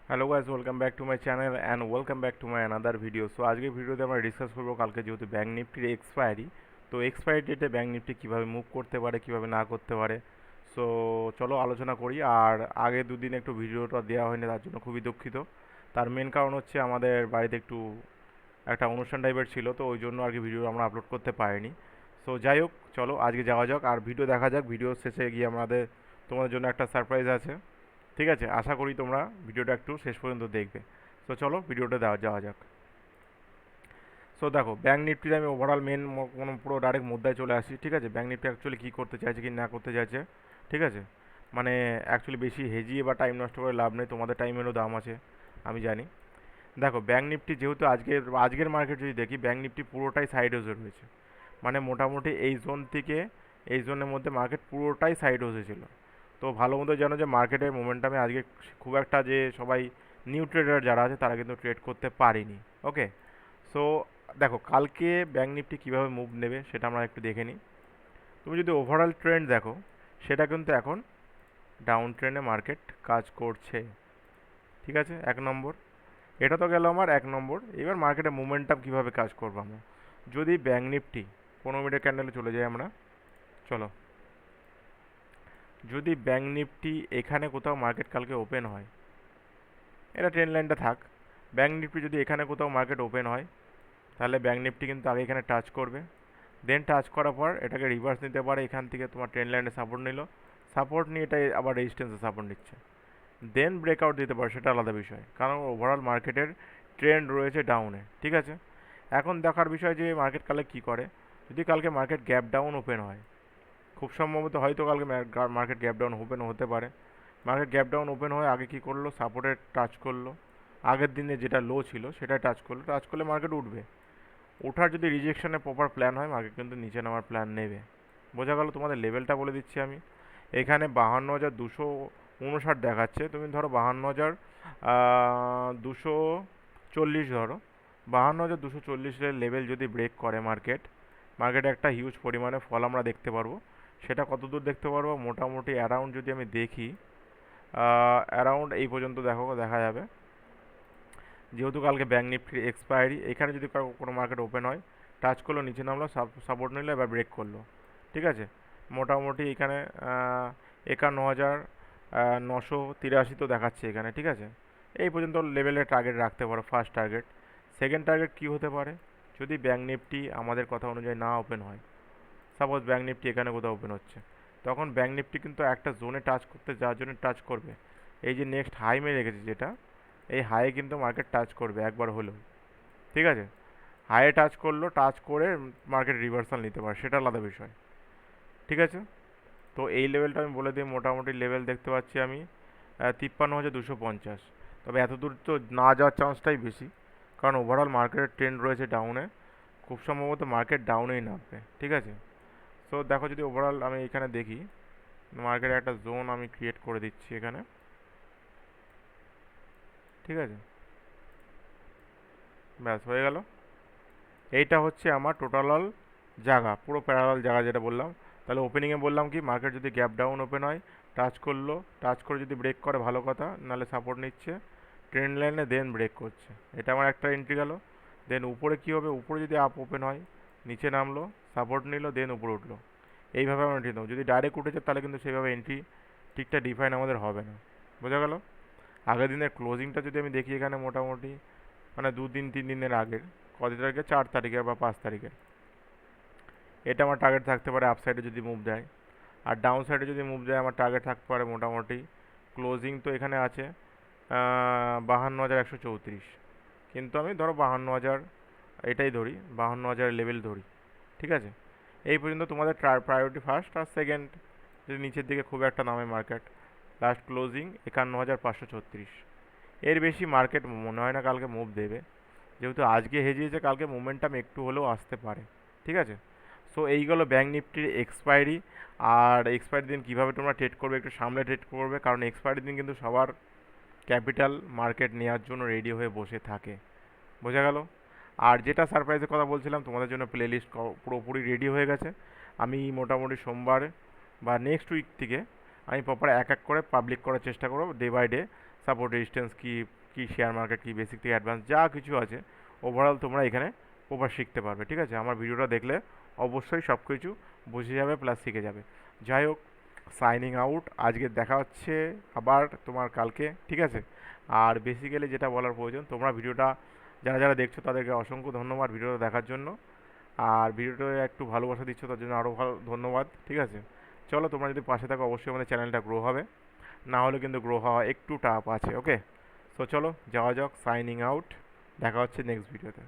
Hello guys, welcome back to my channel and welcome back to my another video. So আজকের ভিডিওতে আমরা discuss করবো কালকে যেহেতু ব্যাঙ্ক নিফটির এক্সপায়ারি, তো এক্সপায়ারি ডেটে ব্যাঙ্ক নিফটি কীভাবে মুভ করতে পারে, কীভাবে না করতে পারে। সো চলো আলোচনা করি। আর আগে দুদিন একটু ভিডিওটা দেওয়া হয়নি, তার জন্য খুবই দুঃখিত। তার মেন কারণ হচ্ছে আমাদের বাড়িতে একটু একটা অনুষ্ঠান টাইপের ছিল, তো ওই জন্য আর কি ভিডিও আমরা আপলোড করতে পারিনি। সো যাই হোক, চলো আজকে যাওয়া যাক আর ভিডিও দেখা যাক। ভিডিও শেষে গিয়ে তোমাদের জন্য একটা সারপ্রাইজ আছে। ঠিক আছে, আশা করি তোমরা ভিডিওটা একটু শেষ পর্যন্ত দেখবে। তো চলো ভিডিওটা যাওয়া যাক। সো দেখো, ব্যাঙ্ক নিফটির আমি ওভারঅল কোনো পুরো ডাইরেক্ট মুদ্রায় চলে আসি। ঠিক আছে, ব্যাঙ্ক নিফটি অ্যাকচুয়ালি কী করতে চাইছে কি না করতে চাইছে। ঠিক আছে, মানে অ্যাকচুয়ালি বেশি হেজিয়ে বা টাইম নষ্ট করে লাভ নেই, তোমাদের টাইমেরও দাম আছে আমি জানি। দেখো, ব্যাঙ্ক নিফটি যেহেতু আজকের মার্কেট যদি দেখি, ব্যাঙ্ক নিফটি পুরোটাই সাইড ওয়েজে রয়েছে। মানে মোটামুটি এই জোন থেকে এই জোনের মধ্যে মার্কেট পুরোটাই সাইড ওয়েজে ছিল। তো ভালো মতো জানো যে মার্কেটের মোমেন্টামে আজকে খুব একটা যে সবাই নিউ ট্রেডার যারা আছে তারা কিন্তু ট্রেড করতে পারেনি। ওকে, সো দেখো কালকে ব্যাঙ্ক নিফটি কীভাবে মুভ নেবে সেটা আমরা একটু দেখে নিই। তুমি যদি ওভারঅল ট্রেন্ড দেখো, সেটা কিন্তু এখন ডাউন ট্রেন্ডে মার্কেট কাজ করছে। ঠিক আছে, এক নম্বর। এটা তো গেল আমার এক নম্বর। এবার মার্কেটের মোমেন্টাম কীভাবে কাজ করবো আমরা, যদি ব্যাঙ্ক নিফটি 15 মিনিটের ক্যান্ডেলে চলে যাই আমরা। চলো, যদি ব্যাঙ্ক নিফটি এখানে কোথাও মার্কেট কালকে ওপেন হয়, এটা ট্রেন লাইনটা থাক। ব্যাঙ্ক নিফটি যদি এখানে কোথাও মার্কেট ওপেন হয়, তাহলে ব্যাঙ্ক নিফটি কিন্তু আগে এখানে টাচ করবে। দেন টাচ করার পর এটাকে রিভার্স নিতে পারে, এখান থেকে তোমার ট্রেন লাইনে সাপোর্ট নিল, সাপোর্ট নিয়ে এটা আবার রেজিস্ট্যান্সে সাপোর্ট নিচ্ছে। দেন ব্রেকআউট দিতে পারে, সেটা আলাদা বিষয়, কারণ ওভারঅল মার্কেটের ট্রেন্ড রয়েছে ডাউনে। ঠিক আছে, এখন দেখার বিষয় যে মার্কেট কালকে কী করে। যদি কালকে মার্কেট গ্যাপ ডাউন ওপেন হয়, খুব সম্ভবত হয়তো কালকে মার্কেট গ্যাপ ডাউন ওপেন হতে পারে। মার্কেট গ্যাপ ডাউন ওপেন হয়ে আগে কী করলো, সাপোর্টের টাচ করলো, আগের দিনে যেটা লো ছিল সেটা টাচ করলো, টাচ করলে মার্কেট উঠবে। ওঠার যদি রিজেকশনের প্রপার প্ল্যান হয়, মার্কেট কিন্তু নিচে নামার প্ল্যান নেবে। বোঝা গেল? তোমাদের লেভেলটা বলে দিচ্ছি আমি। এখানে 52,259 দেখাচ্ছে, তুমি ধরো 52,240 ধরো। 52,240 লেভেল যদি ব্রেক করে মার্কেটে একটা হিউজ পরিমাণে ফল আমরা দেখতে পারবো। সেটা কত দূর দেখতে পারবো, মোটামুটি অ্যারাউন্ড যদি আমি দেখি, অ্যারাউন্ড এই পর্যন্ত দেখা যাবে। যেহেতু কালকে ব্যাঙ্ক নিফটির এক্সপায়ারি, এখানে যদি কোনো মার্কেট ওপেন হয়, টাচ করলো, নিচে নামলো, সাপোর্ট নিলো, এবার ব্রেক করলো। ঠিক আছে, মোটামুটি এখানে 51,983 তো দেখাচ্ছে এখানে। ঠিক আছে, এই পর্যন্ত লেভেলের টার্গেট রাখতে পারো, ফার্স্ট টার্গেট। সেকেন্ড টার্গেট কী হতে পারে, যদি ব্যাঙ্ক নিফটি আমাদের কথা অনুযায়ী না ওপেন হয়, সাপোজ ব্যাঙ্ক নিফটি এখানে কোথাও ওপেন হচ্ছে, তখন ব্যাঙ্ক নিফটি কিন্তু একটা জোনে টাচ করতে যাওয়ার জন্য টাচ করবে। এই যে নেক্সট হাই মেরে রেখেছে যেটা, এই হাইয়ে কিন্তু মার্কেট টাচ করবে একবার হলেও। ঠিক আছে, হাইয়ে টাচ করলো, টাচ করে মার্কেট রিভার্সাল নিতে পারে, সেটা আলাদা বিষয়। ঠিক আছে, তো এই লেভেলটা আমি বলে দিই, মোটামুটি লেভেল দেখতে পাচ্ছি আমি 53,250। তবে এত দূর তো না যাওয়ার চান্সটাই বেশি, কারণ ওভারঅল মার্কেটের ট্রেন্ড রয়েছে ডাউনে, খুব সম্ভবত মার্কেট ডাউনেই নামবে। ঠিক আছে, সো দেখো যদি ওভারঅল আমি এখানে দেখি, মার্কেটে একটা জোন আমি ক্রিয়েট করে দিচ্ছি এখানে। ঠিক আছে, ব্যাস হয়ে গেল। এইটা হচ্ছে আমার টোটাল জায়গা, পুরো প্যারালাল জায়গা যেটা বললাম। তাহলে ওপেনিংয়ে বললাম কি, মার্কেট যদি গ্যাপ ডাউন ওপেন হয়, টাচ করলো, টাচ করে যদি ব্রেক করে ভালো কথা, নাহলে সাপোর্ট নিচ্ছে ট্রেন্ড লাইনে, দেন ব্রেক করছে। এটা আমার একটা এন্ট্রি গেল। দেন উপরে কী হবে, উপরে যদি আপ ওপেন হয়, নিচে নামলো, সাপোর্ট নিল, দেন উপরে উঠলো, এইভাবে আমরা এন্ট্রি দেবো। যদি ডাইরেক্ট উঠেছে তাহলে কিন্তু সেইভাবে এন্ট্রি ঠিকঠাক ডিফাইন আমাদের হবে না। বোঝা গেল? আগের দিনের ক্লোজিংটা যদি আমি দেখি এখানে, মোটামুটি মানে 2 দিন 3 দিনের আগের, কত তারিখে, 4 তারিখে বা 5 তারিখে, এটা আমার টার্গেট থাকতে পারে আপ সাইডে যদি মুভ দেয়। আর ডাউন সাইডে যদি মুভ দেয়, আমার টার্গেট থাকতে পারে মোটামুটি, ক্লোজিং তো এখানে আছে 52,134, কিন্তু আমি ধরো 52,000 এটাই ধরি, 52,000 লেভেল ধরি। ঠিক আছে, এই পর্যন্ত তোমাদের প্রায়োরিটি ফার্স্ট। আর সেকেন্ড, যদি নিচের দিকে খুব একটা নামে মার্কেট, লাস্ট ক্লোজিং 51,536। এর বেশি মার্কেট মনে হয় না কালকে মুভ দেবে, যেহেতু আজকে হেজিয়েছে, কালকে মোমেন্টাম একটু হলেও আসতে পারে। ঠিক আছে, সো এইগুলো ব্যাঙ্ক নিফটির এক্সপায়ারি। আর এক্সপায়ারি দিন কীভাবে তোমরা ট্রেড করবে, একটু সামলে ট্রেড করবে, কারণ এক্সপায়ারি দিন কিন্তু সবার ক্যাপিটাল মার্কেট নেওয়ার জন্য রেডি হয়ে বসে থাকে। বোঝা গেল? আর যেটা সারপ্রাইজের কথা বলছিলাম, তোমাদের জন্য প্লেলিস্ট পুরোপুরি রেডি হয়ে গেছে। আমি মোটামুটি সোমবার বা নেক্সট উইক থেকে আমি প্রপার এক এক করে পাবলিক করার চেষ্টা করবো, day by day support resistance কী, কী শেয়ার মার্কেট কী, বেসিক থেকে অ্যাডভান্স যা কিছু আছে ওভারঅল তোমরা এখানে প্রপার শিখতে পারবে। ঠিক আছে, আমার ভিডিওটা দেখলে অবশ্যই সব কিছু বুঝে যাবে প্লাস শিখে যাবে। যাই হোক, সাইনিং আউট। আজকে দেখা হচ্ছে আবার তোমার কালকে। ঠিক আছে, আর বেসিক্যালি যেটা বলার প্রয়োজন, তোমরা ভিডিওটা যারা যারা দেখছো তাদেরকে অসংখ্য ধন্যবাদ ভিডিওটা দেখার জন্য। আর ভিডিওটা একটু ভালোবাসা দিচ্ছ তার জন্য আরও ভালো ধন্যবাদ। ঠিক আছে, চলো তোমরা যদি পাশে থাকো অবশ্যই আমাদের চ্যানেলটা গ্রো হবে, না হলে কিন্তু গ্রো হওয়া একটু টাফ আছে। ওকে, সো চলো যাওয়া যাক, সাইনিং আউট। দেখা হচ্ছে নেক্সট ভিডিওতে।